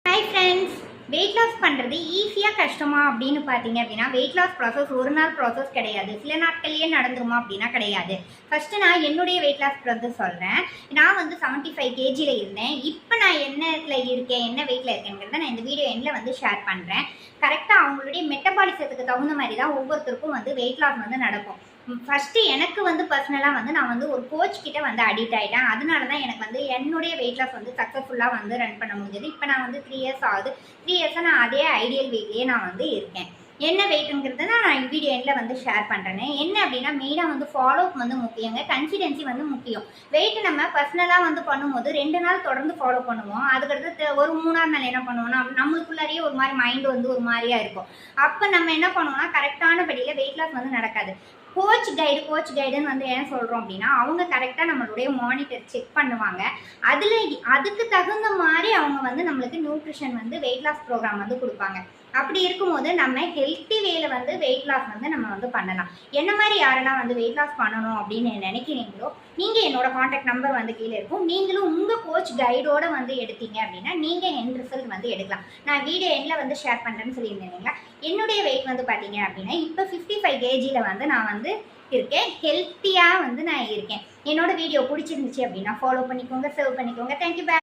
Hi friends, weight loss பண்ணுறது ஈஸியாக கஷ்டமா அப்படின்னு பார்த்தீங்க அப்படின்னா, வெயிட் லாஸ் ப்ராசஸ் ஒரு நாள் ப்ராசஸ் கிடையாது. சில நாட்கள்லேயே நடந்துருமா அப்படின்னா கிடையாது. ஃபஸ்ட்டு நான் என்னுடைய வெயிட் லாஸ் ப்ராசஸ் சொல்கிறேன். நான் வந்து 75 கேஜியில் இருந்தேன். இப்போ நான் என்னத்தில் இருக்கேன், என்ன வெயிட்டில் இருக்கேங்கிறத நான் இந்த வீடியோ எண்டில் வந்து ஷேர் பண்ணுறேன். கரெக்டாக அவங்களுடைய மெட்டபாலிசத்துக்கு தகுந்த மாதிரி தான் ஒவ்வொருத்தருக்கும் வந்து வெயிட் லாஸ் வந்து நடக்கும். ஃபஸ்ட்டு எனக்கு வந்து பர்சனலாக வந்து நான் வந்து ஒரு கோச் கிட்ட வந்து அடிக்ட் ஆகிட்டேன். அதனால தான் எனக்கு வந்து என்னுடைய வெயிட் லாஸ் வந்து சக்ஸஸ்ஃபுல்லாக வந்து ரன் பண்ண முடிஞ்சது. இப்போ நான் வந்து 3 இயர்ஸ் ஆகுது. 3 இயர்ஸாக நான் அதே ஐடியல் வெயிட்லேயே நான் வந்து இருக்கேன். என்ன வெயிட்டுங்கிறத நான் வீடியோ எண்டில் வந்து ஷேர் பண்ணுறேன். என்ன அப்படின்னா, மெயினாக வந்து ஃபாலோ அப் வந்து முக்கியங்க. கன்சிடென்சி வந்து முக்கியம். வெயிட்டு நம்ம பர்சனலாக வந்து பண்ணும்போது 2 நாள் தொடர்ந்து ஃபாலோ பண்ணுவோம். அதுக்கடுத்து ஒரு 3ஆவது நாள் என்ன பண்ணுவோம்னா, நம்மளுக்குள்ளாரியே ஒரு மாதிரி மைண்டு வந்து ஒரு மாதிரியா இருக்கும். அப்போ நம்ம என்ன பண்ணுவோம்னா, கரெக்டான படியில் வெயிட் லாஸ் வந்து நடக்காது. கோச் கைடுன்னு வந்து ஏன் சொல்கிறோம் அப்படின்னா, அவங்க கரெக்டாக நம்மளுடைய மானிட்டர் செக் பண்ணுவாங்க. அதுக்கு தகுந்த மாதிரி அவங்க வந்து நம்மளுக்கு நியூட்ரிஷன் வந்து வெயிட் லாஸ் ப்ரோக்ராம் வந்து கொடுப்பாங்க. அப்படி இருக்கும்போது நம்ம ஹெல்த்தி வேல வந்து வெயிட் லாஸ் வந்து நம்ம வந்து பண்ணலாம். என்ன மாதிரி யாரெல்லாம் வந்து வெயிட் லாஸ் பண்ணணும் அப்படின்னு நினைக்கிறீங்களோ, நீங்கள் என்னோட காண்டாக்ட் நம்பர் வந்து கீழே இருக்கும். நீங்களும் உங்கள் கோச் கைடோடு வந்து எடுத்தீங்க அப்படின்னா நீங்கள் என் ரிசல்ட் வந்து எடுக்கலாம். நான் வீடியோ எண்டில் வந்து ஷேர் பண்ணுறேன்னு சொல்லியிருந்தேன் இல்லைங்களா. என்னுடைய வெயிட் வந்து பார்த்தீங்க அப்படின்னா, இப்போ 55 கேஜியில் வந்து நான் வந்து இருக்கேன். ஹெல்த்தியாக வந்து நான் இருக்கேன். என்னோட வீடியோ பிடிச்சிருந்துச்சு அப்படின்னா ஃபாலோ பண்ணிக்கோங்க, சர்வ் பண்ணிக்கோங்க. தேங்க்யூ.